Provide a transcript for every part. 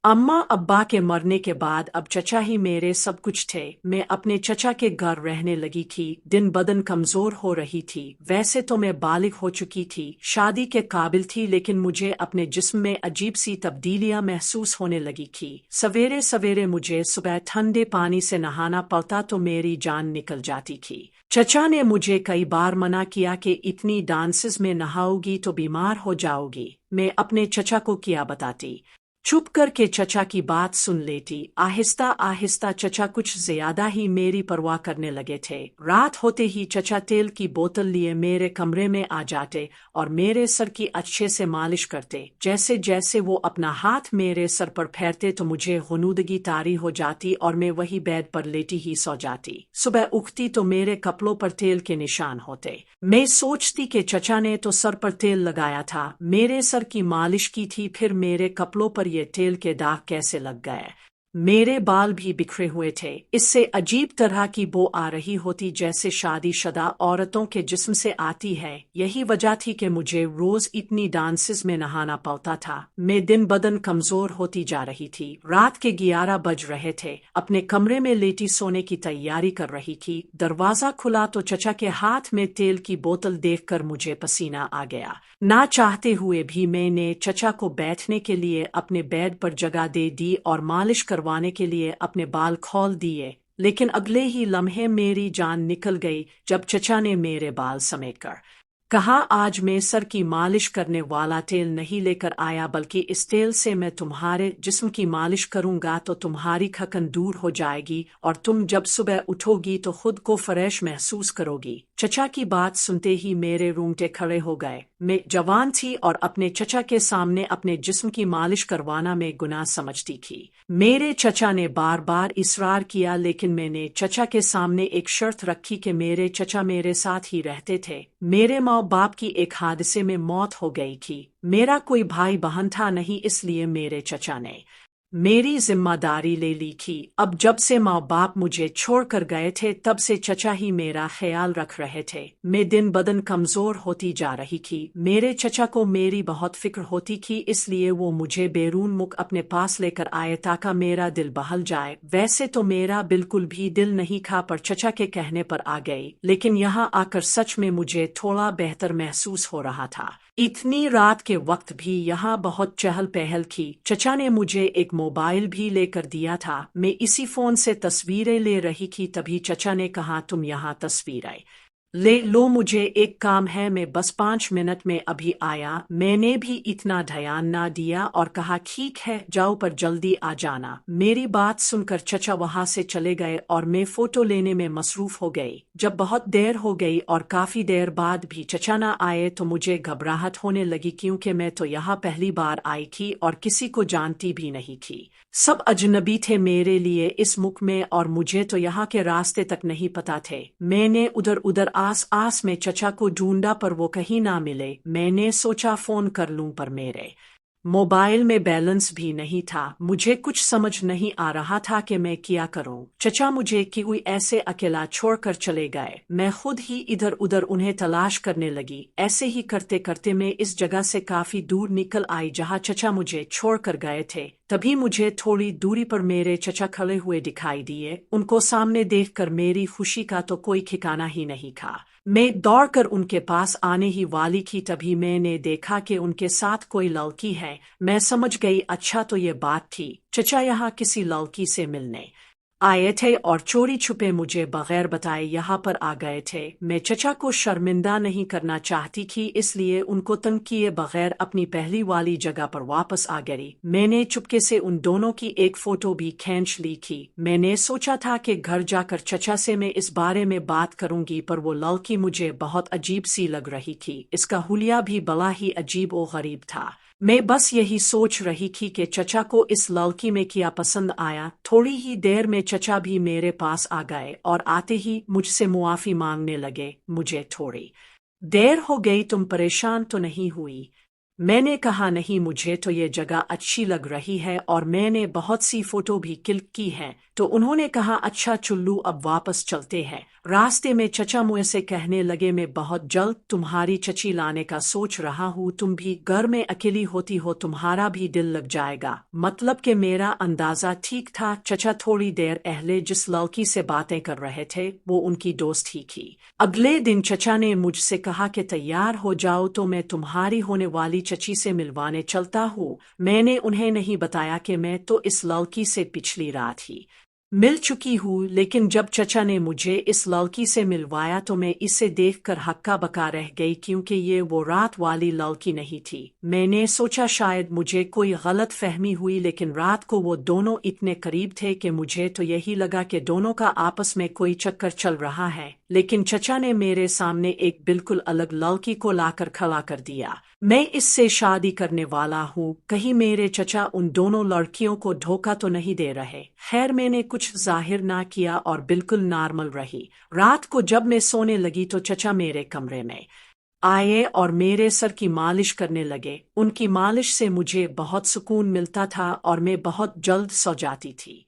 अम्मा अब्बा के मरने के बाद अब चचा ही मेरे सब कुछ थे। मैं अपने चचा के घर रहने लगी थी। दिन बदन कमजोर हो रही थी। वैसे तो मैं बालिग हो चुकी थी, शादी के काबिल थी, लेकिन मुझे अपने जिस्म में अजीब सी तब्दीलियां महसूस होने लगी थी। सवेरे सवेरे मुझे सुबह ठंडे पानी से नहाना पड़ता तो मेरी जान निकल जाती थी। चचा ने मुझे कई बार मना किया कि इतनी डांसेस में नहाओगी तो बीमार हो जाओगी। मैं अपने चचा को क्या बताती। चुप करके चचा की बात सुन लेती। आहिस्ता आहिस्ता चचा कुछ ज्यादा ही मेरी परवाह करने लगे थे। रात होते ही चचा तेल की बोतल लिए मेरे कमरे में आ जाते और मेरे सर की अच्छे से मालिश करते। जैसे जैसे वो अपना हाथ मेरे सर पर फेरते तो मुझे हुनूदगी तारी हो जाती और मैं वही बेड पर लेटी ही सो जाती। सुबह उठती तो मेरे कपड़ों पर तेल के निशान होते। मैं सोचती कि चचा ने तो सर पर तेल लगाया था, मेरे सर की मालिश की थी, फिर मेरे कपड़ों पर ये तेल के दाग कैसे लग गए। मेरे बाल भी बिखरे हुए थे। इससे अजीब तरह की बो आ रही होती जैसे शादीशुदा औरतों के जिस्म से आती है। यही वजह थी कि मुझे रोज इतनी डांसेस में नहाना पड़ता था। मैं दिन बदन कमजोर होती जा रही थी। रात के 11 बज रहे थे। अपने कमरे में लेटी सोने की तैयारी कर रही थी। दरवाजा खुला तो चचा के हाथ में तेल की बोतल देखकर मुझे पसीना आ गया। ना चाहते हुए भी मैंने चचा को बैठने के लिए अपने बेड पर जगह दे दी और मालिश करवाने के लिए अपने बाल खोल दिए। लेकिन अगले ही लम्हे मेरी जान निकल गई जब चचा ने मेरे बाल समेटकर कहा, आज मैं सर की मालिश करने वाला तेल नहीं लेकर आया, बल्कि इस तेल से मैं तुम्हारे जिस्म की मालिश करूंगा तो तुम्हारी थकन दूर हो जाएगी और तुम जब सुबह उठोगी तो खुद को फ्रेश महसूस करोगी। चचा की बात सुनते ही मेरे रोंगटे खड़े हो गए। मैं जवान थी और अपने चचा के सामने अपने जिस्म की मालिश करवाना मैं गुनाह समझती थी। मेरे चचा ने बार बार इसरार किया, लेकिन मैंने चचा के सामने एक शर्त रखी कि मेरे चचा मेरे साथ ही रहते थे। मेरे माँ बाप की एक हादसे में मौत हो गई थी। मेरा कोई भाई बहन था नहीं, इसलिए मेरे चचा ने मेरी जिम्मेदारी ले ली थी। अब जब से माँ बाप मुझे छोड़कर गए थे तब से चचा ही मेरा ख्याल रख रहे थे। मैं दिन बदन कमजोर होती जा रही थी। मेरे चचा को मेरी बहुत फिक्र होती थी, इसलिए वो मुझे बैरून मुल्क अपने पास लेकर आए ताकि मेरा दिल बहल जाए। वैसे तो मेरा बिल्कुल भी दिल नहीं था, पर चचा के कहने पर आ गई। लेकिन यहाँ आकर सच में मुझे थोड़ा बेहतर महसूस हो रहा था। इतनी रात के वक्त भी यहाँ बहुत चहल पहल थी। चचा ने मुझे एक मोबाइल भी लेकर दिया था। मैं इसी फोन से तस्वीरें ले रही थी, तभी चचा ने कहा, तुम यहाँ तस्वीरें ले लो, मुझे एक काम है, मैं बस 5 मिनट में अभी आया। मैंने भी इतना ध्यान ना दिया और कहा, ठीक है जाओ, पर जल्दी आ जाना। मेरी बात सुनकर चचा वहां से चले गए और मैं फोटो लेने में मसरूफ हो गई। जब बहुत देर हो गई और काफी देर बाद भी चचा ना आए तो मुझे घबराहट होने लगी, क्योंकि मैं तो यहाँ पहली बार आई थी और किसी को जानती भी नहीं थी। सब अजनबी थे मेरे लिए इस मुल्क में और मुझे तो यहाँ के रास्ते तक नहीं पता थे। मैंने उधर उधर आस आस में चचा को ढूंढा पर वो कहीं ना मिले। मैंने सोचा फोन कर लूं, पर मेरे मोबाइल में बैलेंस भी नहीं था। मुझे कुछ समझ नहीं आ रहा था कि मैं क्या करूं। चचा मुझे कोई ऐसे अकेला छोड़कर चले गए। मैं खुद ही इधर उधर उन्हें तलाश करने लगी। ऐसे ही करते करते मैं इस जगह से काफी दूर निकल आई जहां चचा मुझे छोड़कर गए थे। तभी मुझे थोड़ी दूरी पर मेरे चचा खड़े हुए दिखाई दिए। उनको सामने देखकर मेरी खुशी का तो कोई ठिकाना ही नहीं था। मैं दौड़कर उनके पास आने ही वाली थी, तभी मैंने देखा कि उनके साथ कोई लड़की है। मैं समझ गई, अच्छा तो ये बात थी, चचा यहाँ किसी लड़की से मिलने आए थे और चोरी छुपे मुझे बगैर बताए यहाँ पर आ गए थे। मैं चचा को शर्मिंदा नहीं करना चाहती थी, इसलिए उनको तंग किए बगैर अपनी पहली वाली जगह पर वापस आ गई। मैंने चुपके से उन दोनों की एक फोटो भी खींच ली थी। मैंने सोचा था कि घर जाकर चचा से मैं इस बारे में बात करूंगी, पर वो लड़की मुझे बहुत अजीब सी लग रही थी। इसका हुलिया भी बड़ा ही अजीब और गरीब था। मैं बस यही सोच रही थी कि चचा को इस लड़की में क्या पसंद आया। थोड़ी ही देर में चचा भी मेरे पास आ गए और आते ही मुझसे मुआफी मांगने लगे। मुझे थोड़ी देर हो गई, तुम परेशान तो नहीं हुई? मैंने कहा, नहीं, मुझे तो ये जगह अच्छी लग रही है और मैंने बहुत सी फोटो भी क्लिक की हैं। तो उन्होंने कहा, अच्छा चुल्लू, अब वापस चलते हैं। रास्ते में चचा मुझसे कहने लगे, मैं बहुत जल्द तुम्हारी चची लाने का सोच रहा हूँ, तुम भी घर में अकेली होती हो, तुम्हारा भी दिल लग जाएगा। मतलब कि मेरा अंदाजा ठीक था। चचा थोड़ी देर पहले जिस लड़की से बातें कर रहे थे वो उनकी दोस्त ही थी। अगले दिन चचा ने मुझसे कहा कि तैयार हो जाओ तो मैं तुम्हारी होने वाली चची से मिलवाने चलता हूँ। मैंने उन्हें नहीं बताया कि मैं तो इस लड़की से पिछली रात ही मिल चुकी हूँ, लेकिन जब चचा ने मुझे इस लड़की से मिलवाया तो मैं इसे देखकर हक्का बक्का रह गई, क्योंकि ये वो रात वाली लड़की नहीं थी। मैंने सोचा शायद मुझे कोई गलत फहमी हुई, लेकिन रात को वो दोनों इतने करीब थे कि मुझे तो यही लगा कि दोनों का आपस में कोई चक्कर चल रहा है। लेकिन चचा ने मेरे सामने एक बिल्कुल अलग लड़की को लाकर खड़ा कर दिया। मैं इससे शादी करने वाला हूँ। कहीं मेरे चचा उन दोनों लड़कियों को धोखा तो नहीं दे रहे। खैर, मैंने कुछ जाहिर ना किया और बिल्कुल नॉर्मल रही। रात को जब मैं सोने लगी तो चचा मेरे कमरे में आए और मेरे सर की मालिश करने लगे। उनकी मालिश से मुझे बहुत सुकून मिलता था और मैं बहुत जल्द सो जाती थी,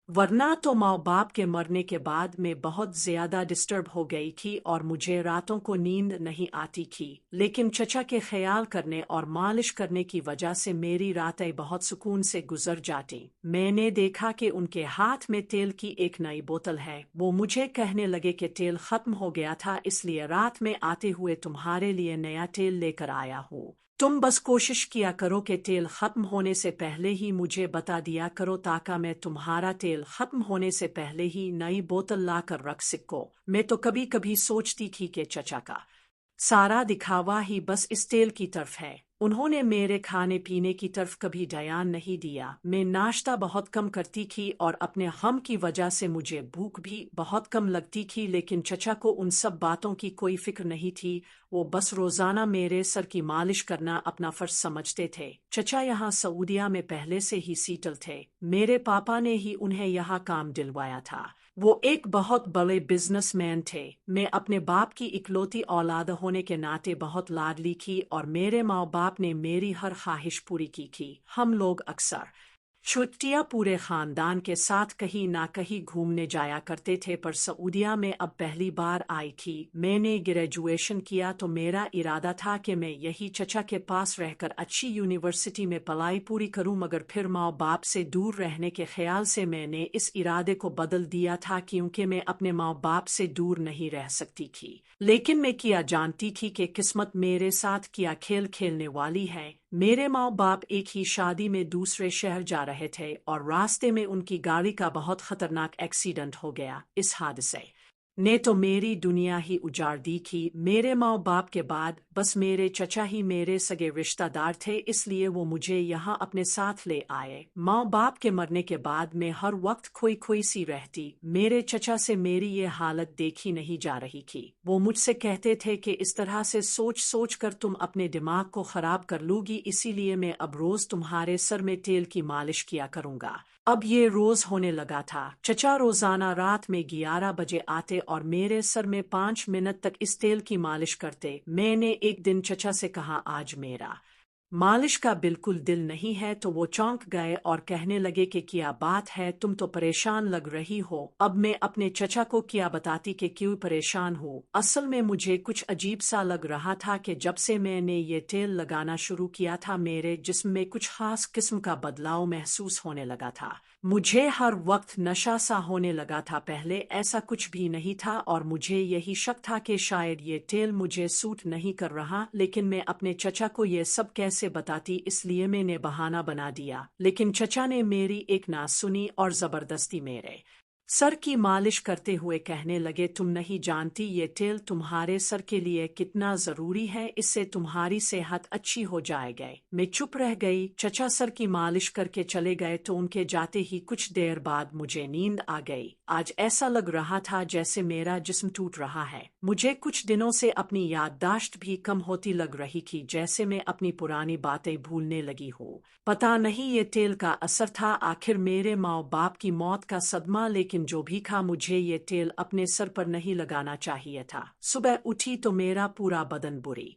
वरना तो माँ बाप के मरने के बाद मैं बहुत ज्यादा डिस्टर्ब हो गई थी और मुझे रातों को नींद नहीं आती थी। लेकिन चचा के ख्याल करने और मालिश करने की वजह से मेरी रातें बहुत सुकून से गुजर जाती। मैंने देखा कि उनके हाथ में तेल की एक नई बोतल है। वो मुझे कहने लगे कि तेल खत्म हो गया था, इसलिए रात में आते हुए तुम्हारे लिए नया तेल लेकर आया हूँ। तुम बस कोशिश किया करो कि तेल खत्म होने से पहले ही मुझे बता दिया करो, ताकि मैं तुम्हारा तेल खत्म होने से पहले ही नई बोतल ला कर रख सकूं। मैं तो कभी कभी सोचती थी कि चचा का सारा दिखावा ही बस इस तेल की तरफ है। उन्होंने मेरे खाने पीने की तरफ कभी ध्यान नहीं दिया। मैं नाश्ता बहुत कम करती थी और अपने हम की वजह से मुझे भूख भी बहुत कम लगती थी, लेकिन चचा को उन सब बातों की कोई फिक्र नहीं थी। वो बस रोजाना मेरे सर की मालिश करना अपना फर्ज समझते थे। चचा यहाँ सऊदिया में पहले से ही सेटल थे। मेरे पापा ने ही उन्हें यहाँ काम दिलवाया था। वो एक बहुत बड़े बिजनेसमैन थे। मैं अपने बाप की इकलौती औलाद होने के नाते बहुत लाडली थी और मेरे माँ बाप ने मेरी हर ख्वाहिश पूरी की थी। हम लोग अक्सर छुट्टियां पूरे खानदान के साथ कहीं ना कहीं घूमने जाया करते थे, पर सऊदिया में अब पहली बार आई थी। मैंने ग्रेजुएशन किया तो मेरा इरादा था कि मैं यही चचा के पास रहकर अच्छी यूनिवर्सिटी में पढ़ाई पूरी करूं, मगर फिर माँ बाप से दूर रहने के ख्याल से मैंने इस इरादे को बदल दिया था, क्योंकि मैं अपने माँ बाप से दूर नहीं रह सकती थी। लेकिन मैं क्या जानती थी कि किस्मत मेरे साथ क्या खेल खेलने वाली है। मेरे माँ बाप एक ही शादी में दूसरे शहर जा रहे थे और रास्ते में उनकी गाड़ी का बहुत खतरनाक एक्सीडेंट हो गया। इस हादसे ने तो मेरी दुनिया ही उजाड़ दी थी। मेरे माँ बाप के बाद बस मेरे चचा ही मेरे सगे रिश्तेदार थे, इसलिए वो मुझे यहाँ अपने साथ ले आए। माँ बाप के मरने के बाद मैं हर वक्त खोई खोई सी रहती। मेरे चचा से मेरी ये हालत देखी नहीं जा रही थी। वो मुझसे कहते थे कि इस तरह से सोच सोच कर तुम अपने दिमाग को खराब कर लूगी, इसीलिए मैं अब रोज तुम्हारे सर में तेल की मालिश किया करूंगा। अब ये रोज होने लगा था। चचा रोजाना रात में 11 बजे आते और मेरे सर में 5 मिनट तक इस तेल की मालिश करते। मैंने एक दिन चचा से कहा, आज मेरा मालिश का बिल्कुल दिल नहीं है, तो वो चौंक गए और कहने लगे कि क्या बात है, तुम तो परेशान लग रही हो। अब मैं अपने चचा को क्या बताती कि क्यों परेशान हूँ। असल में मुझे कुछ अजीब सा लग रहा था कि जब से मैंने ये तेल लगाना शुरू किया था मेरे जिस्म में कुछ खास किस्म का बदलाव महसूस होने लगा था। मुझे हर वक्त नशा सा होने लगा था। पहले ऐसा कुछ भी नहीं था और मुझे यही शक था कि शायद ये तेल मुझे सूट नहीं कर रहा, लेकिन मैं अपने चचा को ये सब कैसे बताती, इसलिए मैंने बहाना बना दिया। लेकिन चचा ने मेरी एक ना सुनी और जबरदस्ती मेरे सर की मालिश करते हुए कहने लगे, तुम नहीं जानती ये तेल तुम्हारे सर के लिए कितना जरूरी है, इससे तुम्हारी सेहत अच्छी हो जाएगी। मैं चुप रह गई। चचा सर की मालिश करके चले गए तो उनके जाते ही कुछ देर बाद मुझे नींद आ गई। आज ऐसा लग रहा था जैसे मेरा जिस्म टूट रहा है। मुझे कुछ दिनों से अपनी याददाश्त भी कम होती लग रही थी, जैसे मैं अपनी पुरानी बातें भूलने लगी हूँ। पता नहीं ये तेल का असर था, आखिर मेरे माँ बाप की मौत का सदमा, लेकिन जो भी था मुझे ये तेल अपने सर पर नहीं लगाना चाहिए था। सुबह उठी तो मेरा पूरा बदन बुरी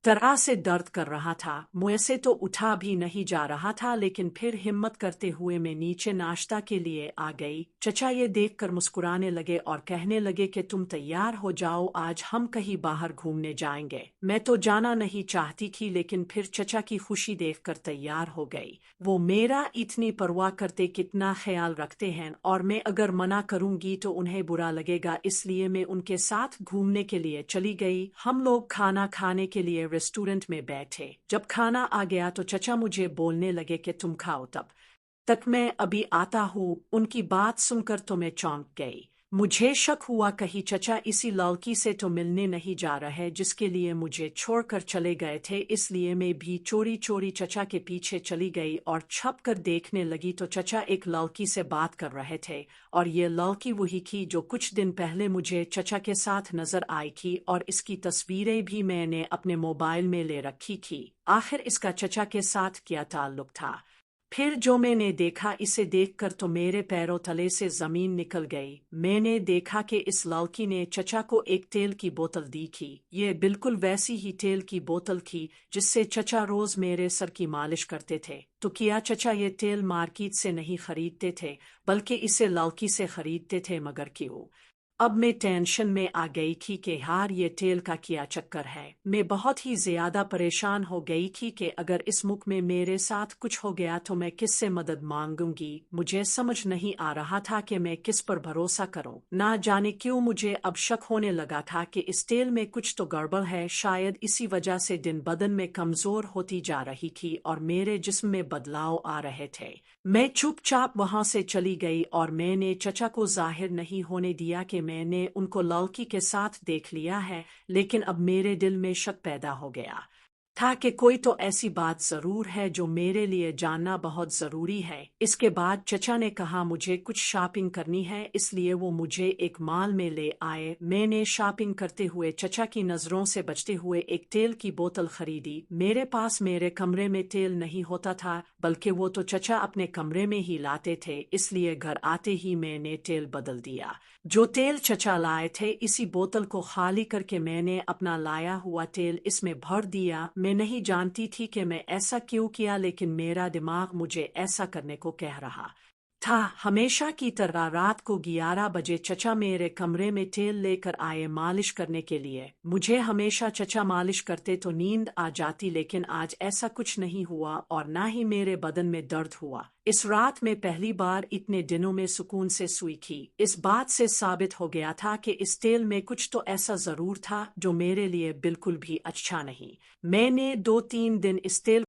तरह से दर्द कर रहा था। मुझसे तो उठा भी नहीं जा रहा था, लेकिन फिर हिम्मत करते हुए मैं नीचे नाश्ता के लिए आ गई। चचा ये देखकर मुस्कुराने लगे और कहने लगे कि तुम तैयार हो जाओ, आज हम कहीं बाहर घूमने जाएंगे। मैं तो जाना नहीं चाहती थी, लेकिन फिर चचा की खुशी देखकर तैयार हो गई। वो मेरा इतनी परवाह करते, कितना ख्याल रखते हैं, और मैं अगर मना करूंगी तो उन्हें बुरा लगेगा, इसलिए मैं उनके साथ घूमने के लिए चली गई। हम लोग खाना खाने के लिए रेस्टोरेंट में बैठे। जब खाना आ गया तो चचा मुझे बोलने लगे कि तुम खाओ, तब तक मैं अभी आता हूँ। उनकी बात सुनकर तो मैं चौंक गई। मुझे शक हुआ कहीं चचा इसी लड़की से तो मिलने नहीं जा रहे जिसके लिए मुझे छोड़कर चले गए थे। इसलिए मैं भी चोरी चोरी चचा के पीछे चली गई और छप कर देखने लगी तो चचा एक लड़की से बात कर रहे थे, और ये लड़की वही थी जो कुछ दिन पहले मुझे चचा के साथ नजर आई थी, और इसकी तस्वीरें भी मैंने अपने मोबाइल में ले रखी थी। आखिर इसका चचा के साथ क्या ताल्लुक था? फिर जो मैंने देखा, इसे देखकर तो मेरे पैरों तले से जमीन निकल गई। मैंने देखा कि इस लड़की ने चचा को एक तेल की बोतल दी थी। ये बिल्कुल वैसी ही तेल की बोतल थी जिससे चचा रोज मेरे सर की मालिश करते थे। तो क्या चचा ये तेल मार्केट से नहीं खरीदते थे, बल्कि इसे लड़की से खरीदते थे? मगर क्यों? अब मैं टेंशन में आ गई थी कि यार ये तेल का क्या चक्कर है। मैं बहुत ही ज्यादा परेशान हो गई थी कि अगर इस मुख में मेरे साथ कुछ हो गया तो मैं किससे मदद मांगूंगी। मुझे समझ नहीं आ रहा था कि मैं किस पर भरोसा करूं। ना जाने क्यों मुझे अब शक होने लगा था कि इस तेल में कुछ तो गड़बड़ है। शायद इसी वजह से दिन बदन में कमजोर होती जा रही थी और मेरे जिस्म में बदलाव आ रहे थे। मैं चुपचाप वहां से चली गई और मैंने चचा को जाहिर नहीं होने दिया कि मैंने उनको लड़की के साथ देख लिया है। लेकिन अब मेरे दिल में शक पैदा हो गया था कि कोई तो ऐसी बात जरूर है जो मेरे लिए जानना बहुत जरूरी है। इसके बाद चचा ने कहा मुझे कुछ शॉपिंग करनी है, इसलिए वो मुझे एक मॉल में ले आए। मैंने शॉपिंग करते हुए चचा की नजरों से बचते हुए एक तेल की बोतल खरीदी। मेरे पास मेरे कमरे में तेल नहीं होता था, बल्कि वो तो चचा अपने कमरे में ही लाते थे, इसलिए घर आते ही मैंने तेल बदल दिया। जो तेल चचा लाए थे, इसी बोतल को खाली करके मैंने अपना लाया हुआ तेल इसमें भर दिया। मैं नहीं जानती थी कि मैं ऐसा क्यों किया, लेकिन मेरा दिमाग मुझे ऐसा करने को कह रहा था। हमेशा की तरह रात को 11 बजे चचा मेरे कमरे में तेल लेकर आए मालिश करने के लिए। मुझे हमेशा चचा मालिश करते तो नींद आ जाती, लेकिन आज ऐसा कुछ नहीं हुआ और ना ही मेरे बदन में दर्द हुआ। इस रात में पहली बार इतने दिनों में सुकून से सोई थी। इस बात से साबित हो गया था कि इस तेल में कुछ तो ऐसा जरूर था जो मेरे लिए बिल्कुल भी अच्छा नहीं। मैंने 2-3 दिन इस तेल